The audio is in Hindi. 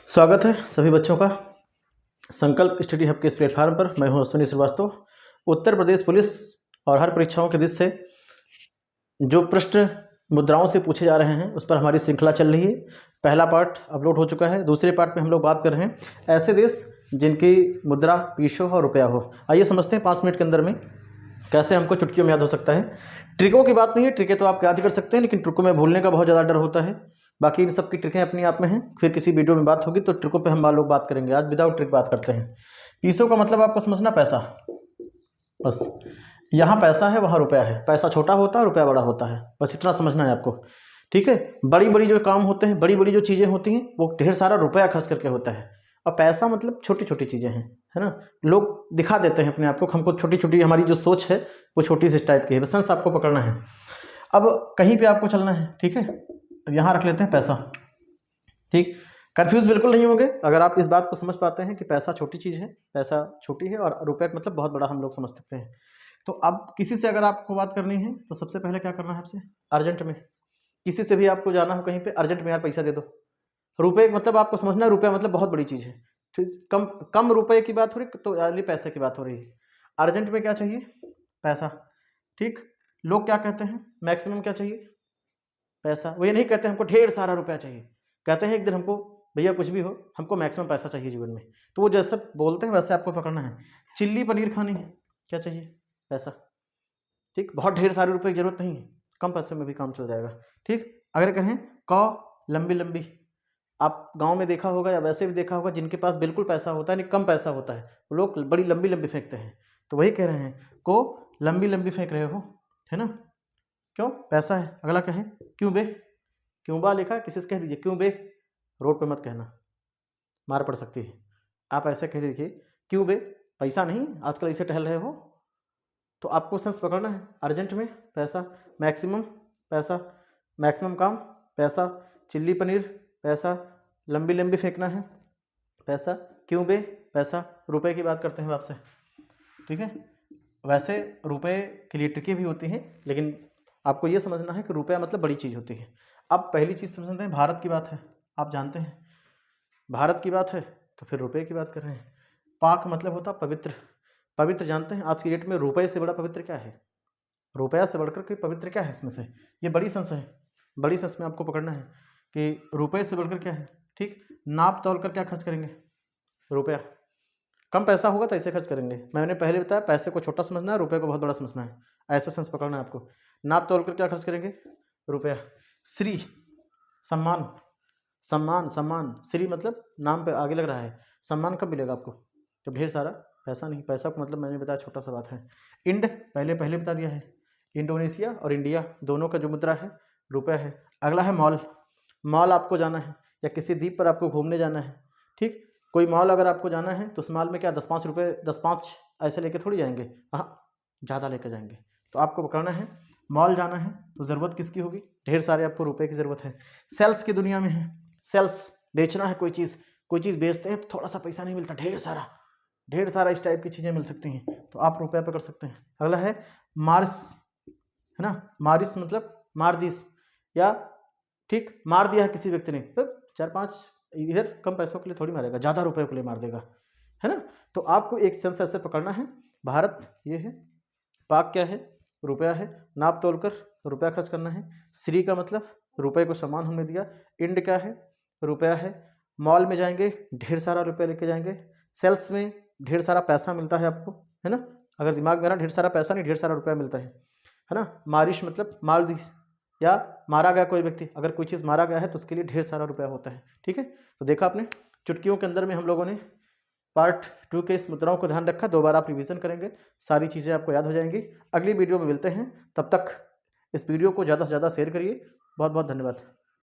स्वागत है सभी बच्चों का संकल्प स्टडी हब के इस प्लेटफार्म पर। मैं हूं अश्विनी श्रीवास्तव। उत्तर प्रदेश पुलिस और हर परीक्षाओं के दिश से जो प्रश्न मुद्राओं से पूछे जा रहे हैं उस पर हमारी श्रृंखला चल रही है। पहला पार्ट अपलोड हो चुका है। दूसरे पार्ट में हम लोग बात कर रहे हैं ऐसे देश जिनकी मुद्रा पीसो और रुपया हो। आइए समझते हैं 5 मिनट के अंदर में कैसे हमको चुटकियों में याद हो सकता है। ट्रिकों की बात नहीं है, ट्रिकें तो आप याद ही कर सकते हैं, लेकिन ट्रिकों में भूलने का बहुत ज़्यादा डर होता है। बाकी इन सब की ट्रिकें अपनी आप में हैं। फिर किसी वीडियो में बात होगी तो ट्रिकों पे हम लोग बात करेंगे। आज विदाउट ट्रिक बात करते हैं। पीसो का मतलब आपको समझना पैसा, बस यहाँ पैसा है वहाँ रुपया है। पैसा छोटा होता है, रुपया बड़ा होता है, बस इतना समझना है आपको। ठीक है। बड़ी बड़ी जो काम होते हैं, बड़ी बड़ी जो चीज़ें होती हैं वो ढेर सारा रुपया खर्च करके होता है, और पैसा मतलब छोटी छोटी चीज़ें हैं, है ना। लोग दिखा देते हैं अपने आप को, हमको छोटी छोटी, हमारी जो सोच है वो छोटी सी टाइप की है। बस सेंस आपको पकड़ना है। अब कहीं पे आपको चलना है, ठीक है। अब यहाँ रख लेते हैं पैसा। ठीक, कंफ्यूज बिल्कुल नहीं होंगे अगर आप इस बात को समझ पाते हैं कि पैसा छोटी चीज़ है, पैसा छोटी है, और रुपये का मतलब बहुत बड़ा हम लोग समझ सकते हैं। तो अब किसी से अगर आपको बात करनी है तो सबसे पहले क्या करना है आपसे, अर्जेंट में किसी से भी आपको जाना हो कहीं पे, अर्जेंट में यार पैसा दे दो। रुपये मतलब आपको समझना है, रुपया मतलब बहुत बड़ी चीज़ है। ठीक, कम कम रुपए की बात हो रही तो यानी पैसे की बात हो रही है। अर्जेंट में क्या चाहिए, पैसा। ठीक, लोग क्या कहते हैं, मैक्सिमम क्या चाहिए, पैसा। वो ये नहीं कहते हमको ढेर सारा रुपया चाहिए, कहते हैं एक दिन हमको भैया कुछ भी हो, हमको मैक्सिमम पैसा चाहिए जीवन में। तो वो जैसे बोलते हैं वैसे आपको पकड़ना है। चिल्ली पनीर खानी है, क्या चाहिए, पैसा। ठीक, बहुत ढेर सारे रुपए की जरूरत नहीं है, कम पैसे में भी काम चल जाएगा। ठीक, अगर कहें क लंबी लंबी, आप गांव में देखा होगा या वैसे भी देखा होगा, जिनके पास बिल्कुल पैसा होता है नहीं कम पैसा होता है, वो लोग बड़ी लंबी लंबी फेंकते हैं। तो वही कह रहे हैं, को लंबी लंबी फेंक रहे हो, है ना। क्यों, पैसा है। अगला कहें क्यों बे, क्यों बा लिखा है, किसी से कह दीजिए क्यों बे। रोड पे मत कहना, मार पड़ सकती है। आप ऐसे कह दीजिए क्यों बे, पैसा नहीं, आजकल ऐसे टहल रहे हो। तो आपको सेंस पकड़ना है। अर्जेंट में पैसा, मैक्सिमम पैसा, मैक्सिमम काम पैसा, चिल्ली पनीर पैसा, लंबी लंबी फेंकना है पैसा, क्यों बे पैसा। रुपए की बात करते हैं आपसे, ठीक है। वैसे रुपए के लिए ट्रिकें भी होती हैं, लेकिन आपको ये समझना है कि रुपया मतलब बड़ी चीज़ होती है। अब पहली चीज़ समझते हैं, भारत की बात है, आप जानते हैं भारत की बात है तो फिर रुपए की बात कर रहे हैं। पाक मतलब होता पवित्र, पवित्र जानते हैं। आज की डेट में रुपए से बड़ा पवित्र क्या है, रुपया से बढ़कर के पवित्र क्या है इसमें से, ये बड़ी सेंस है। बड़ी सेंस में आपको पकड़ना है कि रुपए से बढ़कर क्या है। ठीक, नाप तोल कर क्या खर्च करेंगे, रुपया। कम पैसा होगा तो ऐसे खर्च करेंगे। मैंने पहले बताया पैसे को छोटा समझना है, रुपये को बहुत बड़ा समझना है। ऐसा सेंस पकड़ना है आपको। नाप तोल कर क्या खर्च करेंगे, रुपया। श्री सम्मान, सम्मान सम्मान, श्री मतलब नाम पे आगे लग रहा है, सम्मान कब मिलेगा आपको, जब ढेर सारा पैसा नहीं। पैसा को मतलब मैंने बताया छोटा सा बात है। इंड पहले पहले बता दिया है, इंडोनेशिया और इंडिया दोनों का जो मुद्रा है रुपया है। अगला है मॉल, मॉल आपको जाना है या किसी द्वीप पर आपको घूमने जाना है। ठीक, कोई मॉल अगर आपको जाना है तो उस मॉल में क्या 10-5 रुपये, 10-5 ऐसे लेके थोड़ी जाएंगे, हाँ ज़्यादा लेकर जाएंगे। तो आपको पकड़ना है, मॉल जाना है तो ज़रूरत किसकी होगी, ढेर सारे आपको रुपए की ज़रूरत है। सेल्स की दुनिया में है, सेल्स बेचना है, कोई चीज़ बेचते हैं तो थोड़ा सा पैसा नहीं मिलता, ढेर सारा इस टाइप की चीज़ें मिल सकती हैं, तो आप रुपया पकड़ सकते हैं। अगला है मार्स, है ना। मारिस मतलब मार दिस, या ठीक मार दिया है किसी व्यक्ति ने तो 4-5 इधर कम पैसों के लिए थोड़ी मारेगा, ज़्यादा रुपए के लिए मार देगा, है ना। तो आपको एक सेंस ऐसे पकड़ना है। भारत ये है, पाक क्या है, रुपया है, नाप तोल कर रुपया खर्च करना है। श्री का मतलब रुपए को सम्मान हमने दिया। इंड क्या है, रुपया है। मॉल में जाएंगे ढेर सारा रुपया लेके जाएंगे। सेल्स में ढेर सारा पैसा मिलता है आपको, है ना। अगर दिमाग में ना ढेर सारा पैसा नहीं, ढेर सारा रुपया मिलता है ना। मारिश मतलब मार दी, या मारा गया कोई व्यक्ति, अगर कोई चीज़ मारा गया है तो उसके लिए ढेर सारा रुपया होता है। ठीक है, तो देखा आपने चुटकियों के अंदर में हम लोगों ने पार्ट 2 के इस मुद्राओं को ध्यान रखा। 2 बार आप रिवीजन करेंगे, सारी चीज़ें आपको याद हो जाएंगी। अगली वीडियो में मिलते हैं, तब तक इस वीडियो को ज़्यादा से ज़्यादा शेयर करिए। बहुत बहुत धन्यवाद।